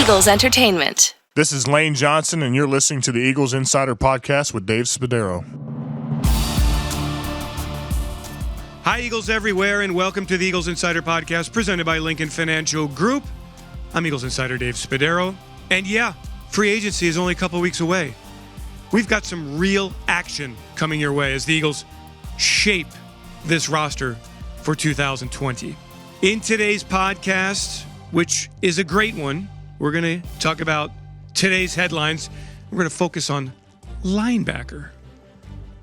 Eagles Entertainment. This is Lane Johnson, and you're listening to the Eagles Insider Podcast with Dave Spadaro. Hi, Eagles everywhere, and welcome to the Eagles Insider Podcast presented by Lincoln Financial Group. I'm Eagles Insider Dave Spadaro. And yeah, free agency is only a couple weeks away. We've got some real action coming your way as the Eagles shape this roster for 2020. In today's podcast, which is a great one, we're going to talk about today's headlines. We're going to focus on linebacker,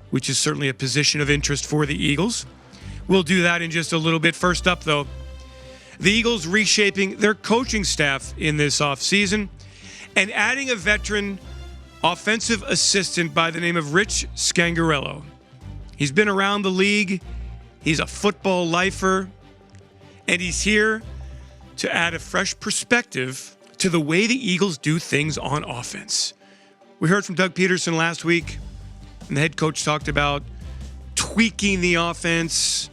which is certainly a position of interest for the Eagles. We'll do that in just a little bit. First up, though, the Eagles reshaping their coaching staff in this offseason and adding a veteran offensive assistant by the name of Rich Scangarello. He's been around the league. He's a football lifer, and he's here to add a fresh perspective to the way the Eagles do things on offense. We heard from Doug Peterson last week, and the head coach talked about tweaking the offense,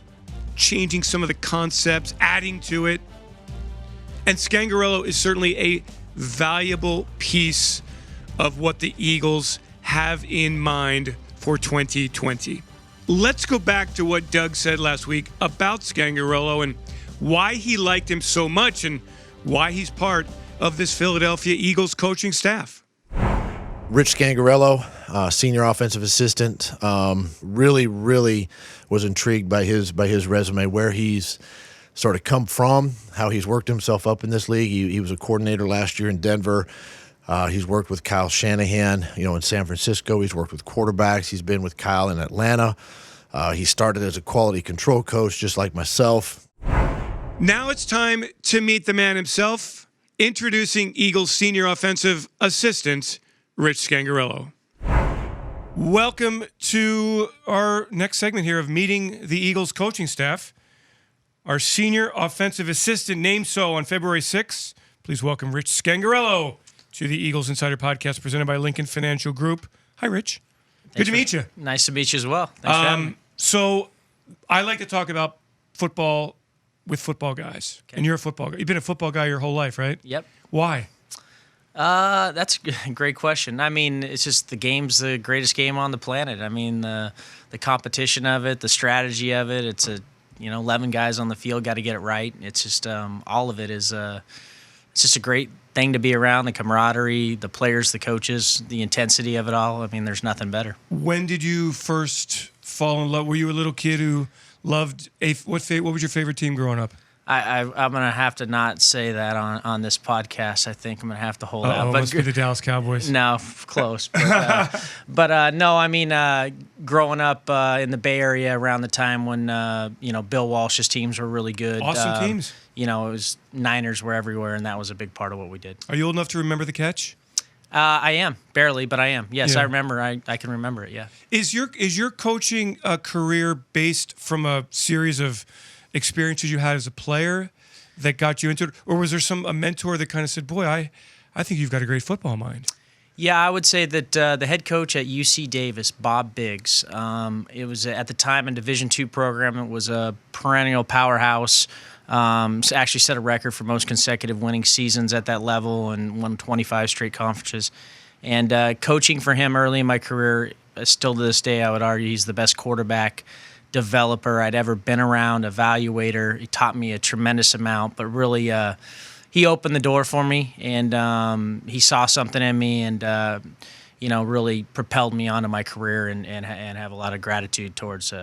changing some of the concepts, adding to it. And Scangarello is certainly a valuable piece of what the Eagles have in mind for 2020. Let's go back to what Doug said last week about Scangarello and why he liked him so much and why he's part of this Philadelphia Eagles coaching staff. Rich Scangarello, senior offensive assistant, really was intrigued by his resume, where he's sort of come from, how he's worked himself up in this league. He was a coordinator last year in Denver. He's worked with Kyle Shanahan, in San Francisco. He's worked with quarterbacks. He's been with Kyle in Atlanta. He started as a quality control coach, just like myself. Now it's time to meet the man himself, introducing Eagles senior offensive assistant, Rich Scangarello. Welcome to our next segment here of meeting the Eagles coaching staff. Our senior offensive assistant named so on February 6th. Please welcome Rich Scangarello to the Eagles Insider Podcast presented by Lincoln Financial Group. Hi, Rich. Good to meet you. Nice to meet you as well. Thanks for having me. So I like to talk about football with football guys. Okay. And you're a football guy. You've been a football guy your whole life, right? Yep. Why? That's a great question. I mean, it's just the game's the greatest game on the planet. I mean, the competition of it, the strategy of it. It's 11 guys on the field, got to get it right. It's just all of it is it's just a great thing to be around. The camaraderie, the players, the coaches, the intensity of it all. I mean, there's nothing better. When did you first fall in love? Were you a little kid who loved what was your favorite team growing up? I'm gonna have to not say that on this podcast. I think I'm gonna have to hold out. But must be the Dallas Cowboys. No, close. But no, I mean, growing up in the Bay Area around the time when Bill Walsh's teams were really good. Awesome teams. It was Niners were everywhere, and that was a big part of what we did. Are you old enough to remember the catch? I am barely, but I am. Yes, yeah. I remember. I can remember it. Yeah. Is your coaching career based from a series of experiences you had as a player that got you into it, or was there a mentor that kind of said, "Boy, I think you've got a great football mind"? Yeah, I would say that the head coach at UC Davis, Bob Biggs, it was at the time a Division II program. It was a perennial powerhouse. Actually set a record for most consecutive winning seasons at that level and won 25 straight conferences. And coaching for him early in my career, still to this day, I would argue he's the best quarterback developer I'd ever been around, evaluator. He taught me a tremendous amount, but really he opened the door for me, and he saw something in me and really propelled me onto my career and have a lot of gratitude towards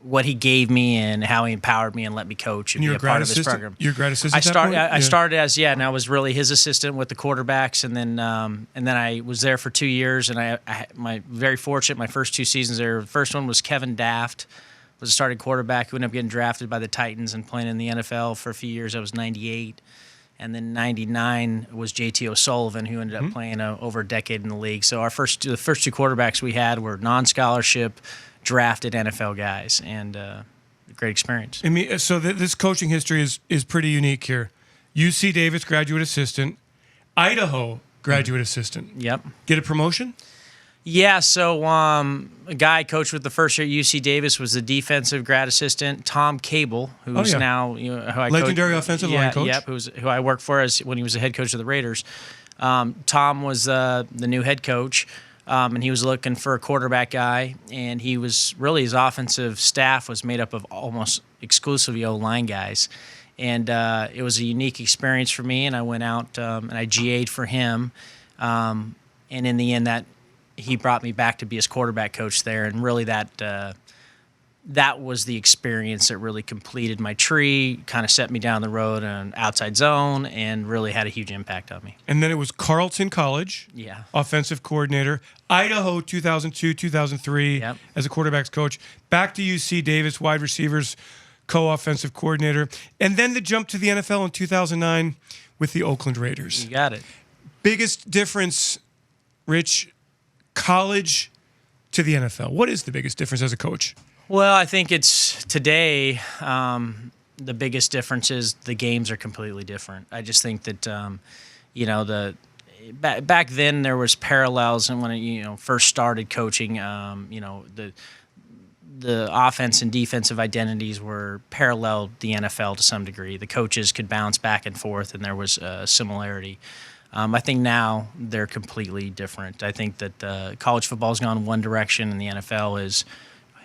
what he gave me and how he empowered me and let me coach and be a part of his program. You're a grad assistant. I started as and I was really his assistant with the quarterbacks, and then I was there for 2 years, and I my very fortunate my first 2 seasons there. The first one was Kevin Daft, was a starting quarterback who ended up getting drafted by the Titans and playing in the NFL for a few years. That was 98. And then 99 was J.T. O'Sullivan, who ended up playing over a decade in the league. So the first 2 quarterbacks we had were non-scholarship, drafted NFL guys, and great experience. So this coaching history is pretty unique here. UC Davis, graduate assistant. Idaho, graduate assistant. Yep. Get a promotion? Yeah, so a guy I coached with the first year at UC Davis was the defensive grad assistant, Tom Cable, who's now who I legendary coach, offensive line coach. Yep, who I worked for when he was the head coach of the Raiders. Tom was the new head coach, and he was looking for a quarterback guy, and he was really, his offensive staff was made up of almost exclusively O-line guys. And it was a unique experience for me, and I went out and I GA'd for him. And in the end, he brought me back to be his quarterback coach there, and really that was the experience that really completed my tree, kind of set me down the road on outside zone, and really had a huge impact on me. And then it was Carleton College, offensive coordinator, Idaho 2002, 2003 as a quarterback's coach, back to UC Davis, wide receivers, co-offensive coordinator, and then the jump to the NFL in 2009 with the Oakland Raiders. You got it. Biggest difference, Rich, college to the NFL. What is the biggest difference as a coach? Well, I think it's today, the biggest difference is the games are completely different. I just think that, back then there was parallels, and when I, first started coaching, the offense and defensive identities were paralleled the NFL to some degree. The coaches could bounce back and forth, and there was a similarity. I think now they're completely different. I think that college football's gone one direction, and the NFL is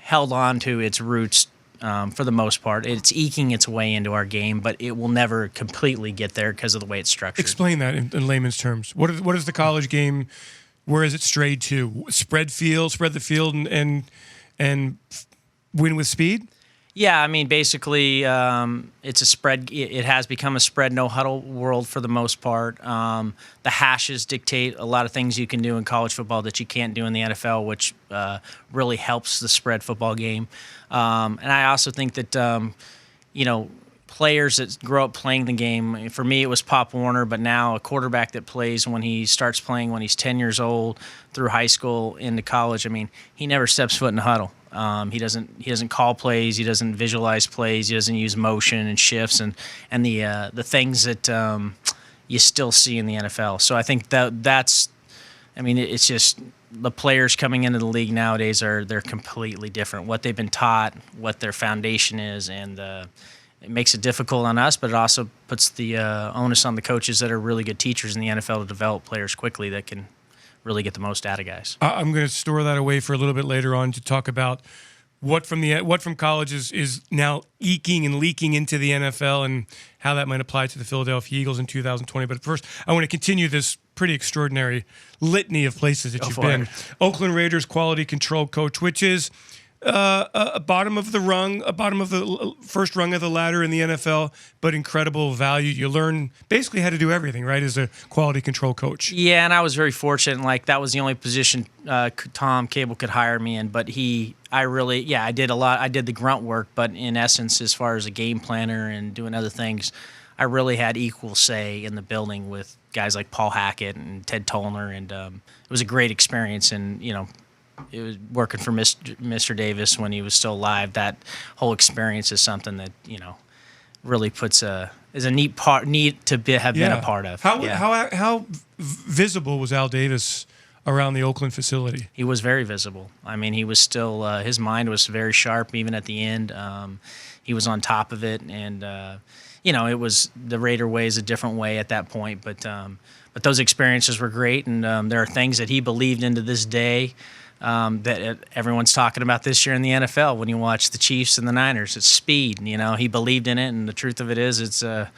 held on to its roots for the most part. It's eking its way into our game, but it will never completely get there because of the way it's structured. Explain that in layman's terms. What is the college game? Where is it strayed to? Spread the field, and win with speed? Yeah, I mean, basically, it's a spread. It has become a spread, no huddle world for the most part. The hashes dictate a lot of things you can do in college football that you can't do in the NFL, which really helps the spread football game. And I also think that, players that grow up playing the game, for me, it was Pop Warner, but now a quarterback that plays when he starts playing when he's 10 years old through high school into college, I mean, he never steps foot in the huddle. He doesn't call plays. He doesn't visualize plays. He doesn't use motion and shifts and the things that you still see in the NFL. So I think that's it's just the players coming into the league nowadays they're completely different. What they've been taught, what their foundation is, and it makes it difficult on us, but it also puts the onus on the coaches that are really good teachers in the NFL to develop players quickly that can really get the most out of guys. I'm going to store that away for a little bit later on to talk about what from college is now eking and leaking into the NFL and how that might apply to the Philadelphia Eagles in 2020. But first, I want to continue this pretty extraordinary litany of places that you've been. Oakland Raiders quality control coach, which is a bottom of the first rung of the ladder in the NFL, but incredible value. You learn basically how to do everything, right, as a quality control coach. Yeah, and I was very fortunate. Like, that was the only position Tom Cable could hire me in. But I did a lot. I did the grunt work, but in essence, as far as a game planner and doing other things, I really had equal say in the building with guys like Paul Hackett and Ted Tollner, and it was a great experience. And it was working for Mr. Davis when he was still alive. That whole experience is something that really is a neat to have been a part of. How visible was Al Davis around the Oakland facility? He was very visible. I mean, he was still his mind was very sharp even at the end. He was on top of it, and it was the Raider way is a different way at that point. But those experiences were great, and there are things that he believed in to this day. That everyone's talking about this year in the NFL when you watch the Chiefs and the Niners. It's speed. He believed in it, and the truth of it is there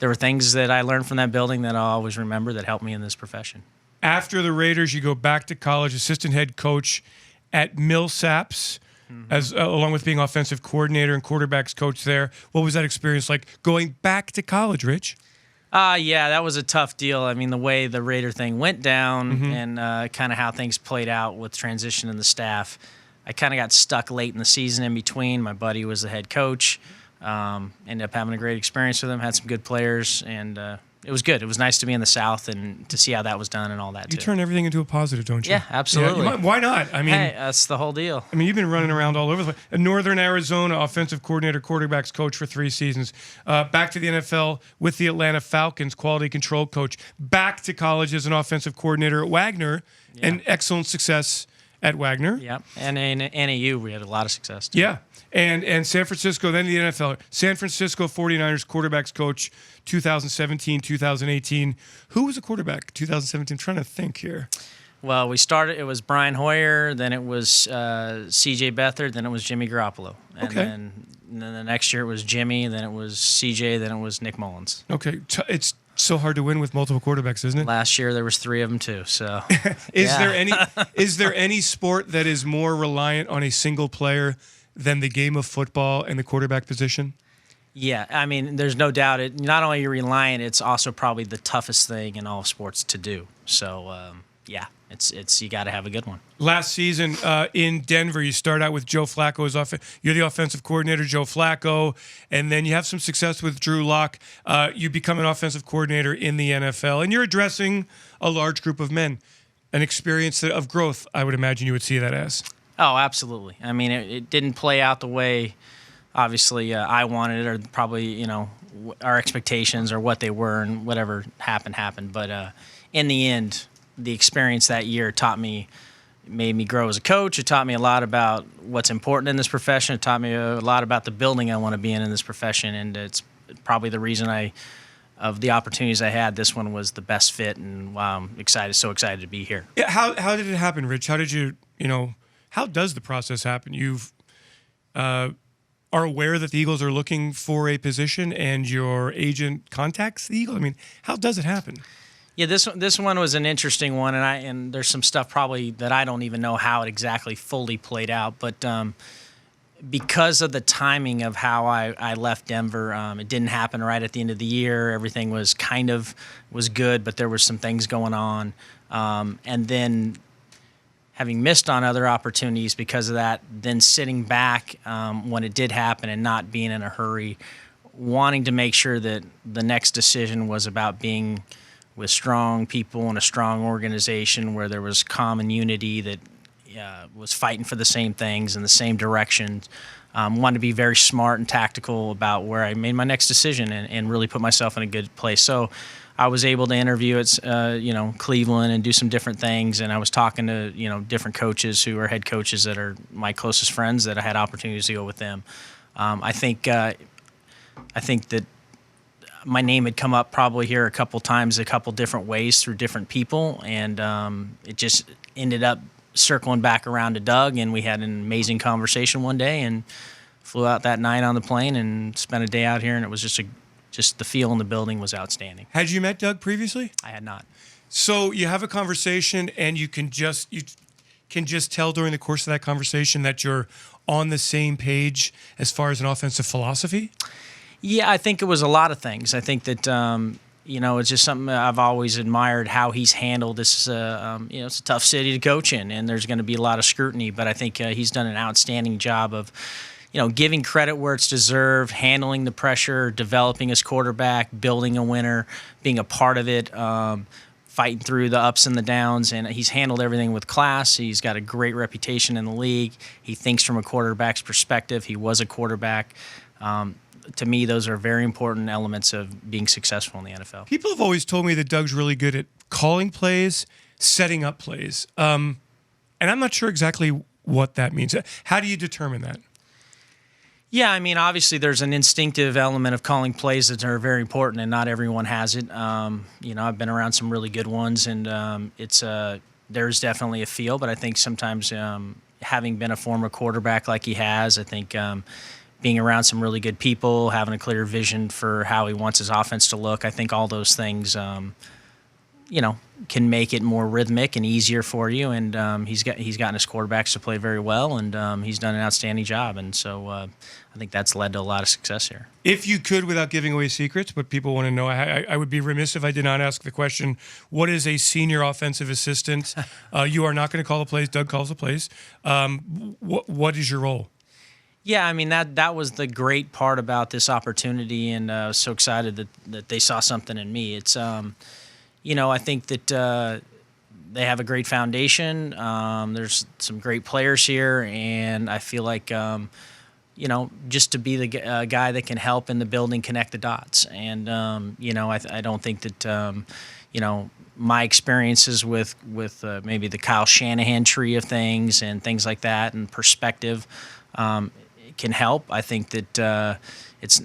were things that I learned from that building that I'll always remember that helped me in this profession. After the Raiders, you go back to college, assistant head coach at Millsaps, along with being offensive coordinator and quarterbacks coach there. What was that experience like going back to college, Rich? Yeah, that was a tough deal. I mean, the way the Raider thing went down and kind of how things played out with transition in the staff, I kind of got stuck late in the season in between. My buddy was the head coach. Ended up having a great experience with him, had some good players, and it it was good. It was nice to be in the South and to see how that was done and all that. You turn everything into a positive, don't you? Yeah, absolutely. Yeah, why not? I mean, hey, that's the whole deal. I mean, you've been running around all over the place. Northern Arizona offensive coordinator, quarterbacks coach for 3 seasons. Back to the NFL with the Atlanta Falcons, quality control coach. Back to college as an offensive coordinator at Wagner, and excellent success at Wagner. Yeah, and in NAU we had a lot of success too. Yeah, and San Francisco, then the NFL. San Francisco 49ers quarterbacks coach, 2017, 2018. Who was a quarterback 2017? I'm trying to think here. Well, we started, it was Brian Hoyer, then it was CJ Beathard, then it was Jimmy Garoppolo. And then the next year it was Jimmy, then it was CJ, then it was Nick Mullins. Okay, it's so hard to win with multiple quarterbacks, isn't it? Last year there was 3 of them too. So is there any sport that is more reliant on a single player than the game of football and the quarterback position? Yeah, I mean, there's no doubt. It not only are you reliant, it's also probably the toughest thing in all of sports to do. So yeah, it's you got to have a good one. Last season in Denver, you start out with Joe Flacco you're the offensive coordinator, Joe Flacco, and then you have some success with Drew Lock. You become an offensive coordinator in the NFL, and you're addressing a large group of men, an experience of growth. I would imagine you would see that as. Oh, absolutely. I mean, it didn't play out the way, obviously, I wanted it, or probably our expectations or what they were, and whatever happened. But in the end, the experience that year made me grow as a coach. It taught me a lot about what's important in this profession. It taught me a lot about the building I want to be in this profession, and it's probably the reason of the opportunities I had, this one was the best fit, and wow, I'm so excited to be here. Yeah, how did it happen, Rich? How did how does the process happen? You've are aware that the Eagles are looking for a position, and your agent contacts the Eagle. I mean, how does it happen? Yeah, this one was an interesting one, and there's some stuff probably that I don't even know how it exactly fully played out, but because of the timing of how I left Denver, it didn't happen right at the end of the year. Everything was was good, but there was some things going on, and then having missed on other opportunities because of that, then sitting back when it did happen and not being in a hurry, wanting to make sure that the next decision was about being with strong people and a strong organization where there was common unity that was fighting for the same things in the same direction. Wanted to be very smart and tactical about where I made my next decision and really put myself in a good place. So I was able to interview at Cleveland and do some different things, and I was talking to different coaches who are head coaches that are my closest friends that I had opportunities to go with them. I think that my name had come up probably here a couple times, a couple different ways through different people, and it just ended up circling back around to Doug, and we had an amazing conversation one day and flew out that night on the plane and spent a day out here, and it was just the feel in the building was outstanding. Had you met Doug previously? I had not. So you have a conversation, and you can just tell during the course of that conversation that you're on the same page as far as an offensive philosophy? Yeah, I think it was a lot of things. I think that it's just something I've always admired how he's handled. This is it's a tough city to coach in, and there's going to be a lot of scrutiny. But I think he's done an outstanding job of, giving credit where it's deserved, handling the pressure, developing his quarterback, building a winner, being a part of it, fighting through the ups and the downs. And he's handled everything with class. He's got a great reputation in the league. He thinks from a quarterback's perspective. He was a quarterback. To me, those are very important elements of being successful in the NFL. People have always told me that Doug's really good at calling plays, setting up plays. And I'm not sure exactly what that means. How do you determine that? Yeah, I mean, obviously there's an instinctive element of calling plays that are very important, and not everyone has it. I've been around some really good ones, and there's definitely a feel, but I think sometimes having been a former quarterback like he has, I think being around some really good people, having a clear vision for how he wants his offense to look, I think all those things, can make it more rhythmic and easier for you. And he's gotten his quarterbacks to play very well, and he's done an outstanding job. And so I think that's led to a lot of success here. If you could, without giving away secrets, but people want to know, I would be remiss if I did not ask the question, what is a senior offensive assistant? You are not going to call the plays. Doug calls the plays. What is your role? Yeah, I mean that was the great part about this opportunity, and I was so excited that they saw something in me. It's I think that they have a great foundation. There's some great players here, and I feel like just to be the guy that can help in the building connect the dots. And I don't think that my experiences with maybe the Kyle Shanahan tree of things and things like that and perspective can help. I think that it's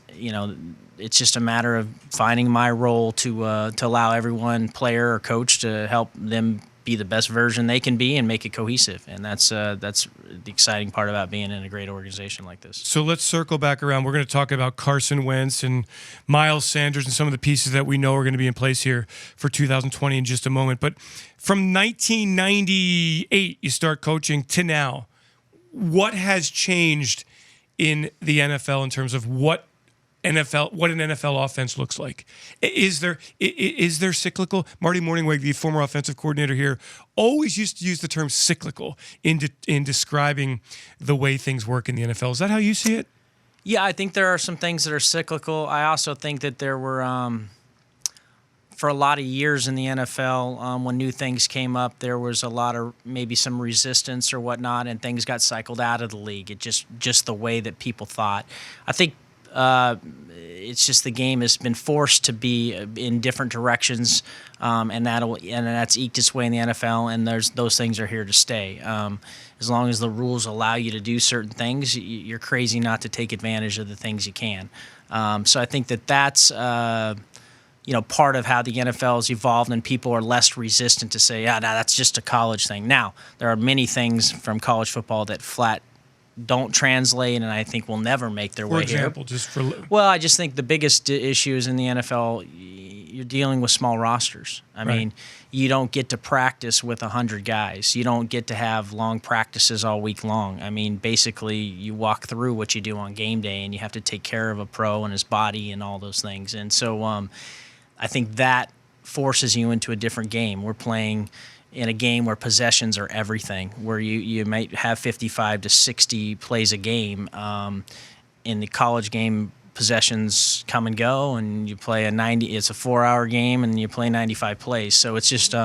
just a matter of finding my role to allow everyone, player or coach, to help them be the best version they can be and make it cohesive. And that's the exciting part about being in a great organization like this. So let's circle back around. We're going to talk about Carson Wentz and Miles Sanders and some of the pieces that we know are going to be in place here for 2020 in just a moment. But from 1998, you start coaching to now. What has changed in the NFL in terms of what an NFL offense looks like? Is there cyclical? Marty Morningweg, the former offensive coordinator here, always used to use the term cyclical in describing the way things work in the NFL. Is that how you see it? Yeah, I think there are some things that are cyclical. I also think that there were, for a lot of years in the NFL, when new things came up, there was a lot of maybe some resistance or whatnot, and things got cycled out of the league. It just the way that people thought. I think it's just the game has been forced to be in different directions, and that's eked its way in the NFL. And those things are here to stay. As long as the rules allow you to do certain things, you're crazy not to take advantage of the things you can. So I think that's part of how the NFL has evolved, and people are less resistant to say, that's just a college thing. Now, there are many things from college football that flat don't translate, and I think will never make their way here. Well, I just think the biggest issue is in the NFL, you're dealing with small rosters. I mean, you don't get to practice with 100 guys. You don't get to have long practices all week long. I mean, basically, you walk through what you do on game day, and you have to take care of a pro and his body and all those things. And so I think that forces you into a different game. We're playing in a game where possessions are everything, where you might have 55 to 60 plays a game. In the college game, possessions come and go, and you play it's a 4-hour game, and you play 95 plays. So it's just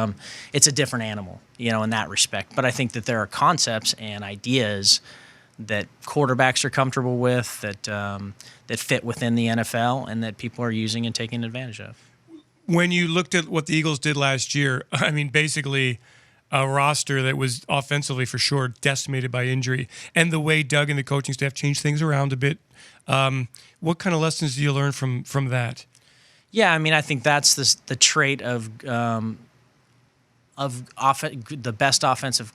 it's a different animal, in that respect. But I think that there are concepts and ideas that quarterbacks are comfortable with, that fit within the NFL, and that people are using and taking advantage of. When you looked at what the Eagles did last year, I mean, basically a roster that was offensively for sure decimated by injury, and the way Doug and the coaching staff changed things around a bit. What kind of lessons do you learn from that? Yeah, I mean, I think that's the trait of the best offensive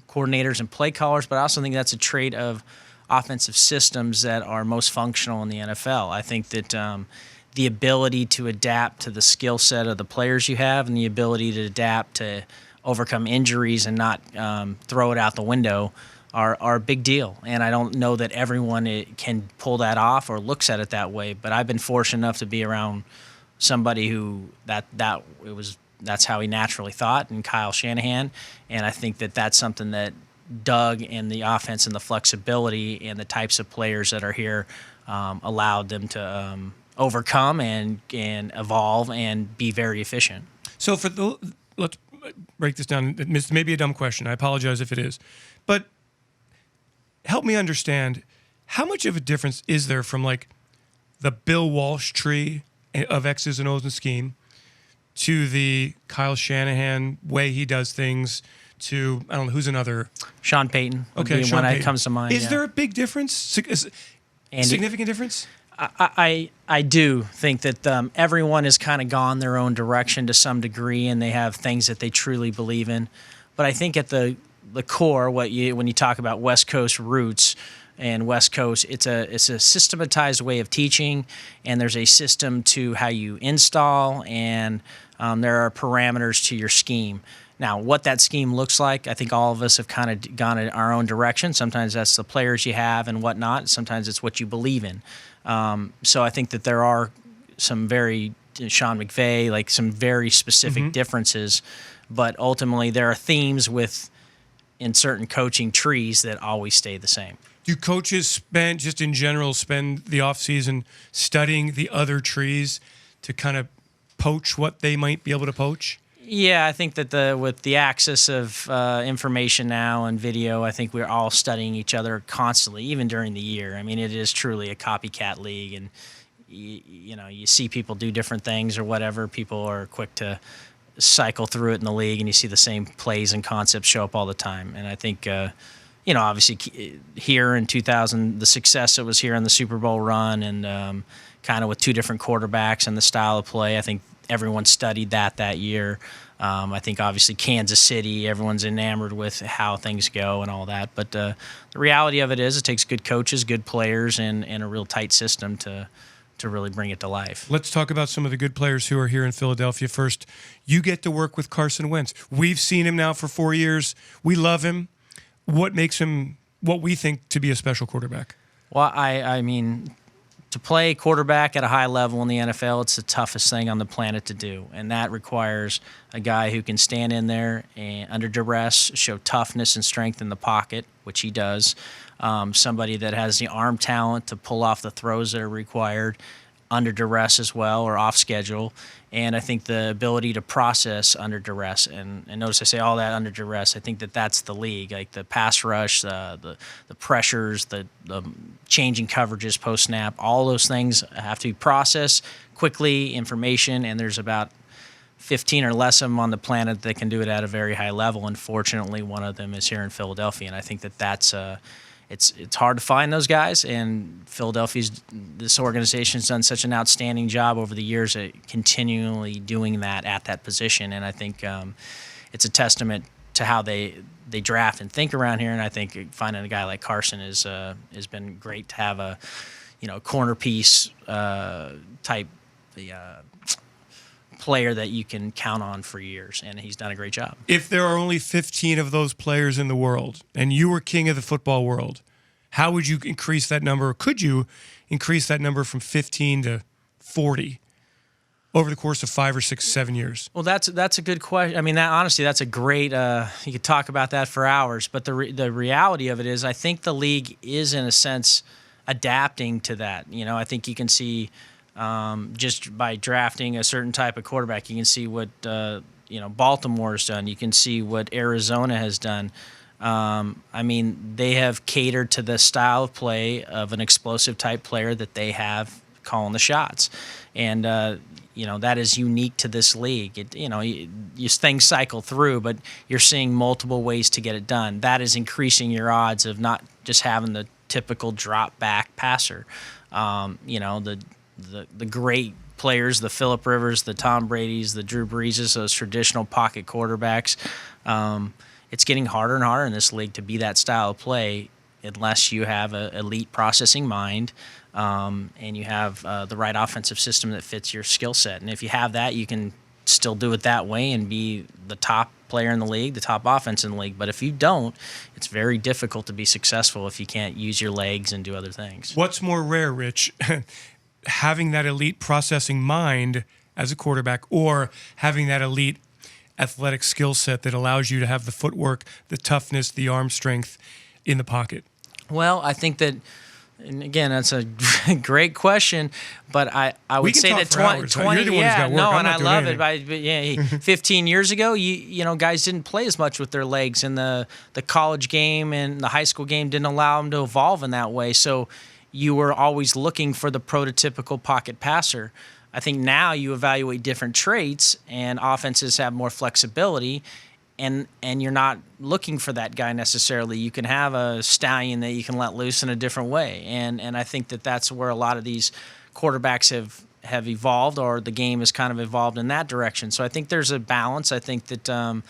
coordinators and play callers, but I also think that's a trait of offensive systems that are most functional in the NFL. I think that the ability to adapt to the skill set of the players you have, and the ability to adapt to overcome injuries and not throw it out the window are a big deal. And I don't know that everyone can pull that off or looks at it that way, but I've been fortunate enough to be around somebody who that's how he naturally thought, and Kyle Shanahan. And I think that that's something that Doug and the offense and the flexibility and the types of players that are here allowed them to overcome and evolve and be very efficient. So let's break this down. It may be a dumb question. I apologize if it is. But help me understand, how much of a difference is there from like the Bill Walsh tree of X's and O's and scheme to the Kyle Shanahan way he does things to, I don't know, who's another? Sean Payton. Okay, Sean Payton. That comes to mind. Is there a big difference? Significant difference? I do think that everyone has kind of gone their own direction to some degree, and they have things that they truly believe in. But I think at the core, when you talk about West Coast roots and West Coast, it's a systematized way of teaching, and there's a system to how you install, and there are parameters to your scheme. Now, what that scheme looks like, I think all of us have kind of gone in our own direction. Sometimes that's the players you have and whatnot. Sometimes it's what you believe in. So I think that there are some very, Sean McVay, like some very specific differences. But ultimately, there are themes in certain coaching trees that always stay the same. Do coaches spend the offseason studying the other trees to kind of poach what they might be able to poach? Yeah, I think that with the access of information now and video, I think we're all studying each other constantly, even during the year. I mean, it is truly a copycat league, and you see people do different things or whatever. People are quick to cycle through it in the league, and you see the same plays and concepts show up all the time. And I think, obviously here in 2000, the success that was here in the Super Bowl run and kind of with two different quarterbacks and the style of play, I think everyone studied that year. I think obviously Kansas City, everyone's enamored with how things go and all that. But the reality of it is it takes good coaches, good players, and a real tight system to really bring it to life. Let's talk about some of the good players who are here in Philadelphia first. You get to work with Carson Wentz. We've seen him now for 4 years. We love him. What makes him what we think to be a special quarterback? Well, I mean, to play quarterback at a high level in the NFL, it's the toughest thing on the planet to do. And that requires a guy who can stand in there and under duress, show toughness and strength in the pocket, which he does. Somebody that has the arm talent to pull off the throws that are required under duress as well or off schedule. And I think the ability to process under duress. And notice I say all that under duress. I think that's the league, like the pass rush, the pressures, the changing coverages post-snap. All those things have to be processed quickly, information, and there's about 15 or less of them on the planet that can do it at a very high level. Unfortunately, one of them is here in Philadelphia, and I think that's it's hard to find those guys, and this organization's done such an outstanding job over the years at continually doing that at that position, and I think it's a testament to how they draft and think around here, and I think finding a guy like Carson has been great to have a corner piece type player that you can count on for years, and he's done a great job. If there are only 15 of those players in the world, and you were king of the football world, how would you increase that number? Or could you increase that number from 15 to 40 over the course of 5 or 6, 7 years? Well, that's a good question. I mean, that's a great. You could talk about that for hours. But the reality of it is, I think the league is in a sense adapting to that. I think you can see. Just by drafting a certain type of quarterback, you can see what Baltimore's done. You can see what Arizona has done. I mean, they have catered to the style of play of an explosive type player that they have calling the shots, and that is unique to this league. Things cycle through, but you're seeing multiple ways to get it done. That is increasing your odds of not just having the typical drop back passer. The great players, the Phillip Rivers, the Tom Brady's, the Drew Breeses, those traditional pocket quarterbacks. It's getting harder and harder in this league to be that style of play unless you have an elite processing mind and you have the right offensive system that fits your skill set. And if you have that, you can still do it that way and be the top player in the league, the top offense in the league. But if you don't, it's very difficult to be successful if you can't use your legs and do other things. What's more rare, Rich? Having that elite processing mind as a quarterback or having that elite athletic skill set that allows you to have the footwork, the toughness, the arm strength in the pocket? Well, I think that, and again, that's a great question, but I would say that 20 You're the one who's got work. And I love anything. But 15 years ago, guys didn't play as much with their legs, and the college game and the high school game didn't allow them to evolve in that way. So you were always looking for the prototypical pocket passer. I think now you evaluate different traits, and offenses have more flexibility, and you're not looking for that guy necessarily. You can have a stallion that you can let loose in a different way, and I think that's where a lot of these quarterbacks have evolved, or the game has kind of evolved in that direction. So I think there's a balance. I think that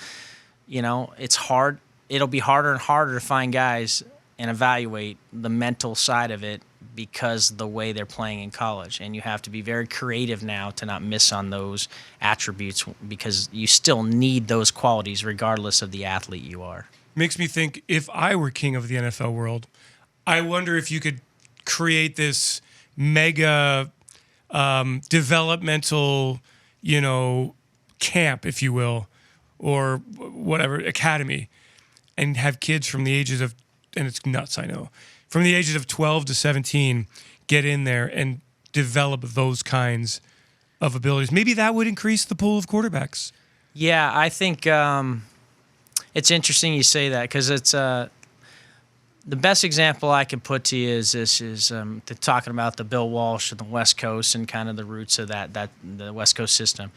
it's hard. It'll be harder and harder to find guys and evaluate the mental side of it because the way they're playing in college. And you have to be very creative now to not miss on those attributes because you still need those qualities regardless of the athlete you are. Makes me think, if I were king of the NFL world, I wonder if you could create this mega developmental, camp, if you will, or whatever, academy, and have kids from the ages of, and it's nuts, I know, from the ages of 12 to 17, get in there and develop those kinds of abilities. Maybe that would increase the pool of quarterbacks. Yeah, I think it's interesting you say that because it's the best example I could put to you is talking about the Bill Walsh and the West Coast and kind of the roots of that the West Coast system.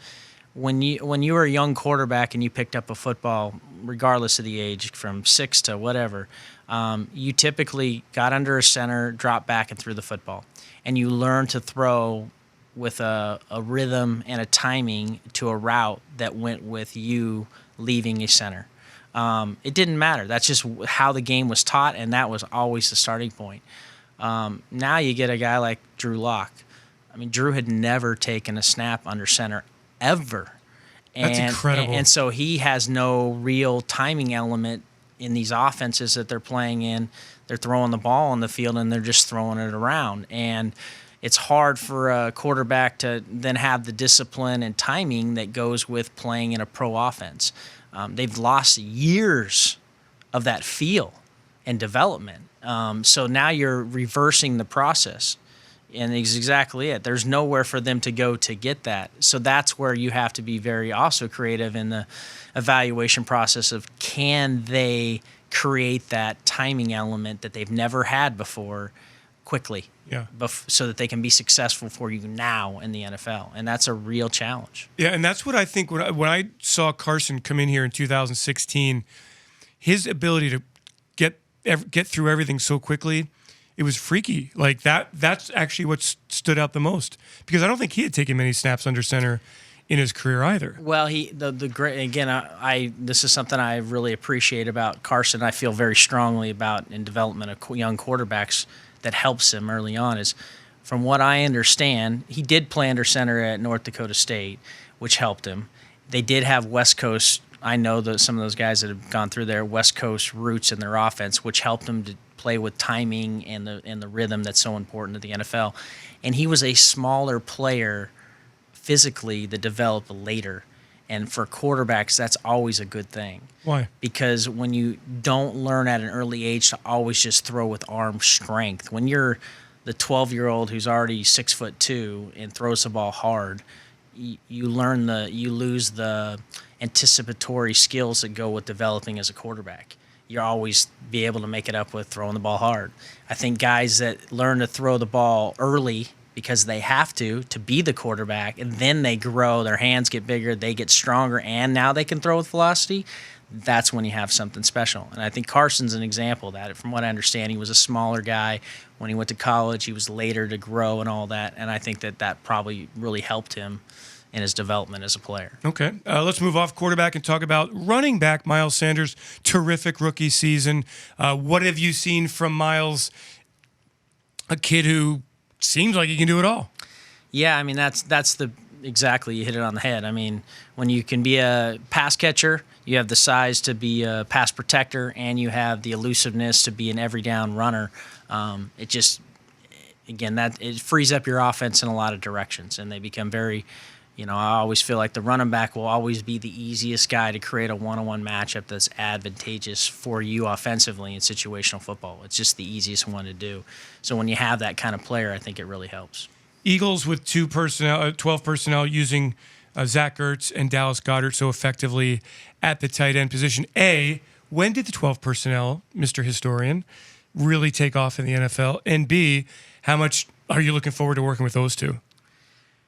When you were a young quarterback and you picked up a football, regardless of the age, from 6 to whatever, you typically got under a center, dropped back, and threw the football. And you learned to throw with a rhythm and a timing to a route that went with you leaving a center. It didn't matter. That's just how the game was taught, and that was always the starting point. Now you get a guy like Drew Lock. I mean, Drew had never taken a snap under center ever. That's incredible. And so he has no real timing element in these offenses that they're playing in. They're throwing the ball on the field, and they're just throwing it around. And it's hard for a quarterback to then have the discipline and timing that goes with playing in a pro offense. They've lost years of that feel and development. So now you're reversing the process. And it's exactly it. There's nowhere for them to go to get that. So that's where you have to be very also creative in the evaluation process of can they create that timing element that they've never had before quickly, so that they can be successful for you now in the NFL. And that's a real challenge. Yeah, and that's what I think when I saw Carson come in here in 2016, his ability to get through everything so quickly, it was freaky. Like that's actually what stood out the most, because I don't think he had taken many snaps under center in his career either. Well, the great again. I this is something I really appreciate about Carson. I feel very strongly about in development of young quarterbacks that helps him early on. Is from what I understand, he did play under center at North Dakota State, which helped him. They did have West Coast. I know that some of those guys that have gone through their West Coast roots in their offense, which helped them to play with timing and the rhythm that's so important to the NFL. And he was a smaller player physically that developed later. And for quarterbacks, that's always a good thing. Why? Because when you don't learn at an early age to always just throw with arm strength, when you're the 12-year-old who's already 6'2" and throws the ball hard, you lose the anticipatory skills that go with developing as a quarterback. You'll always be able to make it up with throwing the ball hard. I think guys that learn to throw the ball early because they have to be the quarterback, and then they grow, their hands get bigger, they get stronger, and now they can throw with velocity, that's when you have something special. And I think Carson's an example of that. From what I understand, he was a smaller guy. When he went to college, he was later to grow and all that, and I think that probably really helped him in his development as a player. Okay, let's move off quarterback and talk about running back. Miles Sanders, terrific rookie season. What have you seen from Miles, a kid who seems like he can do it all? Yeah, I mean, exactly, you hit it on the head. I mean, when you can be a pass catcher, you have the size to be a pass protector, and you have the elusiveness to be an every down runner. It frees up your offense in a lot of directions, and they become very, I always feel like the running back will always be the easiest guy to create a one-on-one matchup that's advantageous for you offensively in situational football. It's just the easiest one to do. So when you have that kind of player, I think it really helps. Eagles with 12 personnel using Zach Ertz and Dallas Goedert so effectively at the tight end position. When did the 12 personnel, Mr. Historian, really take off in the NFL? And B, how much are you looking forward to working with those two?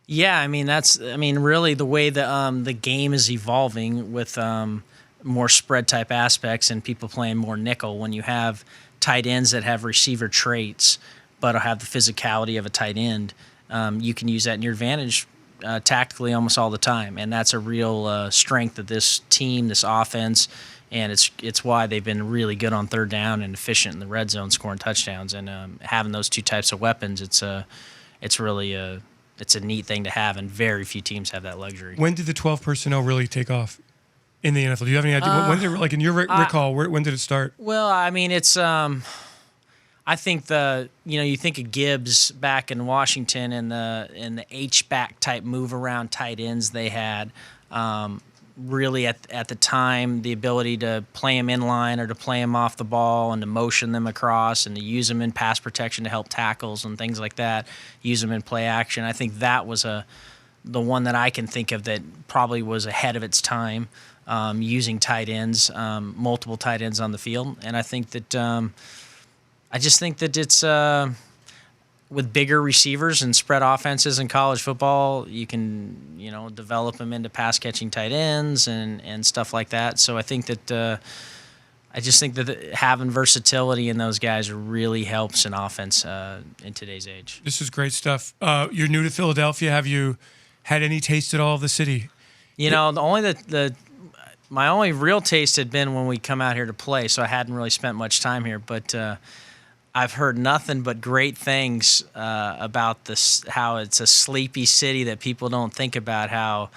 Yeah, really the way the game is evolving with more spread type aspects and people playing more nickel. When you have tight ends that have receiver traits but have the physicality of a tight end, you can use that in your advantage tactically almost all the time, and that's a real strength of this team, this offense, and it's why they've been really good on third down and efficient in the red zone, scoring touchdowns. And having those two types of weapons, it's really a neat thing to have, and very few teams have that luxury. When did the 12 personnel really take off in the NFL? Do you have any idea? When did, like in your recall, when did it start? Well, I mean, it's I think you think of Gibbs back in Washington and the H-back type move around tight ends they had. really at the time, the ability to play them in line or to play them off the ball and to motion them across and to use them in pass protection to help tackles and things like that, use them in play action. I think that was the one that I can think of that probably was ahead of its time, using tight ends, multiple tight ends on the field. And I think that I just think that it's with bigger receivers and spread offenses in college football, you can, develop them into pass catching tight ends and stuff like that. So I think that I just think that having versatility in those guys really helps an offense in today's age. This is great stuff. You're new to Philadelphia. Have you had any taste at all of the city? My only real taste had been when we come out here to play, so I hadn't really spent much time here. But I've heard nothing but great things about this, how it's a sleepy city that people don't think about, how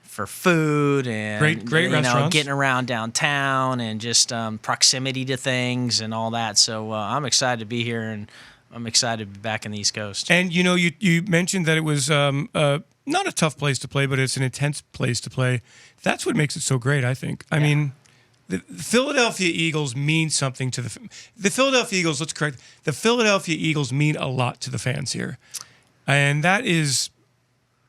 for food and great restaurants, getting around downtown and just proximity to things and all that. So I'm excited to be here, and I'm excited to be back in the East Coast. And you mentioned that it was not a tough place to play, but it's an intense place to play. That's what makes it so great, I think. I mean, the Philadelphia Eagles mean something to the Philadelphia Eagles. Let's correct. The Philadelphia Eagles mean a lot to the fans here, and that is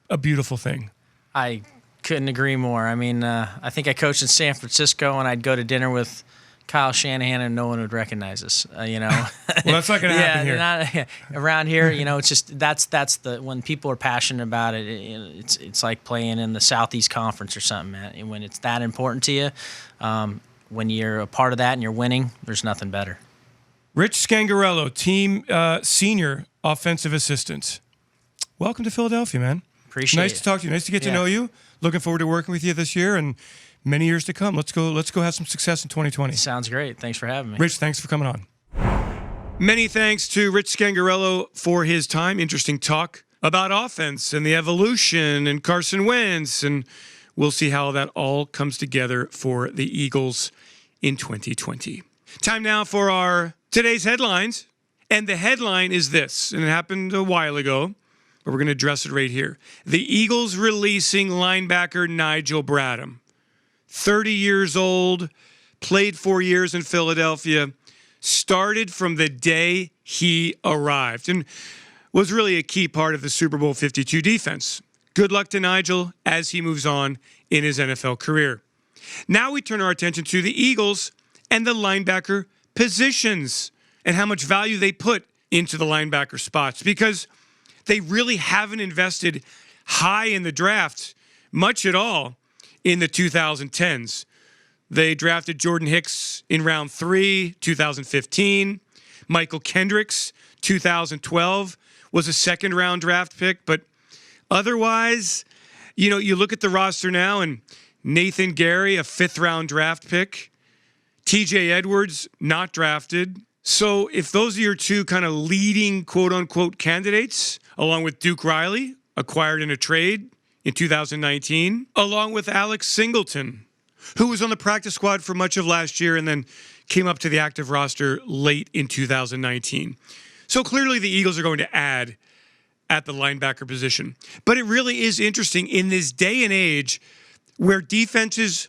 a beautiful thing. I couldn't agree more. I mean, I think I coached in San Francisco, and I'd go to dinner with Kyle Shanahan, and no one would recognize us. Well, that's not going to happen here. Around here, it's just that's the when people are passionate about it. It's like playing in the Southeast Conference or something, man. And when it's that important to you, when you're a part of that and you're winning, there's nothing better. Rich Scangarello, team senior offensive assistant. Welcome to Philadelphia, man. Appreciate it. Nice to talk to you. Nice to get to know you. Looking forward to working with you this year and many years to come. Let's go have some success in 2020. Sounds great. Thanks for having me. Rich, thanks for coming on. Many thanks to Rich Scangarello for his time. Interesting talk about offense and the evolution and Carson Wentz, and we'll see how that all comes together for the Eagles in 2020. Time now for our today's headlines. And the headline is this, and it happened a while ago, but we're going to address it right here. The Eagles releasing linebacker Nigel Bradham. 30 years old, played 4 years in Philadelphia, started from the day he arrived, and was really a key part of the Super Bowl 52 defense. Good luck to Nigel as he moves on in his NFL career. Now we turn our attention to the Eagles and the linebacker positions and how much value they put into the linebacker spots, because they really haven't invested high in the draft, much at all, in the 2010s. They drafted Jordan Hicks in round 3, 2015. Michael Kendricks, 2012, was a second-round draft pick. But otherwise, you look at the roster now, and Nathan Gary, a fifth-round draft pick. TJ Edwards, not drafted. So if those are your two kind of leading quote-unquote candidates, along with Duke Riley, acquired in a trade in 2019, along with Alex Singleton, who was on the practice squad for much of last year and then came up to the active roster late in 2019. So clearly the Eagles are going to add at the linebacker position. But it really is interesting in this day and age where defenses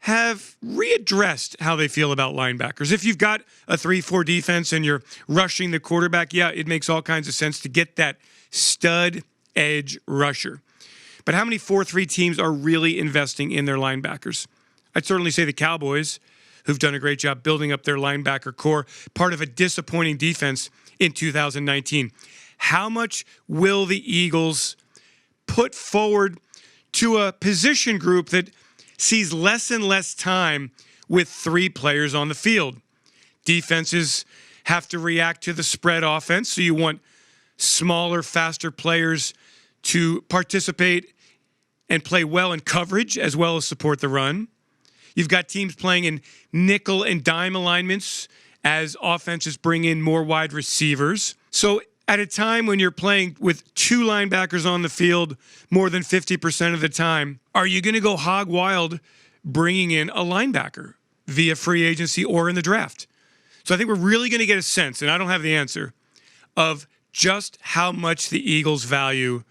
have readdressed how they feel about linebackers. If you've got a 3-4 defense and you're rushing the quarterback, it makes all kinds of sense to get that stud edge rusher. But how many 4-3 teams are really investing in their linebackers? I'd certainly say the Cowboys, who've done a great job building up their linebacker core, part of a disappointing defense in 2019. How much will the Eagles put forward to a position group that sees less and less time with 3 players on the field? Defenses have to react to the spread offense, so you want smaller, faster players to participate and play well in coverage as well as support the run. You've got teams playing in nickel and dime alignments as offenses bring in more wide receivers. So at a time when you're playing with 2 linebackers on the field more than 50% of the time, are you going to go hog wild bringing in a linebacker via free agency or in the draft? So I think we're really going to get a sense, and I don't have the answer, of just how much the Eagles value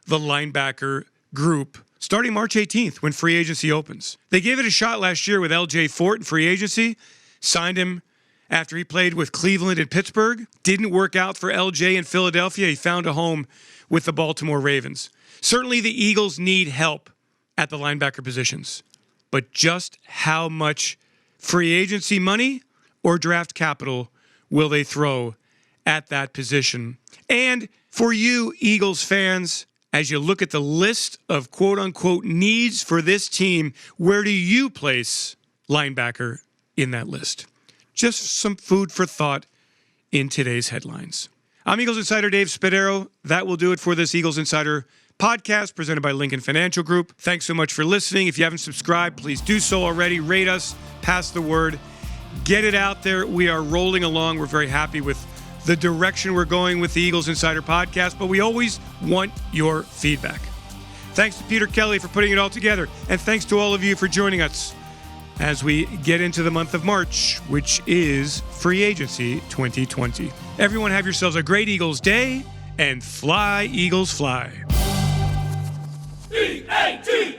the linebacker group starting March 18th when free agency opens. They gave it a shot last year with L.J. Fort in free agency, signed him after he played with Cleveland and Pittsburgh. Didn't work out for L.J. in Philadelphia. He found a home with the Baltimore Ravens. Certainly the Eagles need help at the linebacker positions. But just how much free agency money or draft capital will they throw at that position? And for you Eagles fans, as you look at the list of quote-unquote needs for this team, where do you place linebacker in that list? Just some food for thought in today's headlines. I'm Eagles Insider Dave Spadaro. That will do it for this Eagles Insider podcast presented by Lincoln Financial Group. Thanks so much for listening. If you haven't subscribed, please do so already. Rate us, pass the word, get it out there. We are rolling along. We're very happy with the direction we're going with the Eagles Insider podcast, but we always want your feedback. Thanks to Peter Kelly for putting it all together, and thanks to all of you for joining us as we get into the month of March, which is Free Agency 2020. Everyone have yourselves a great Eagles day, and fly, Eagles, fly. E-A-G-L-E-S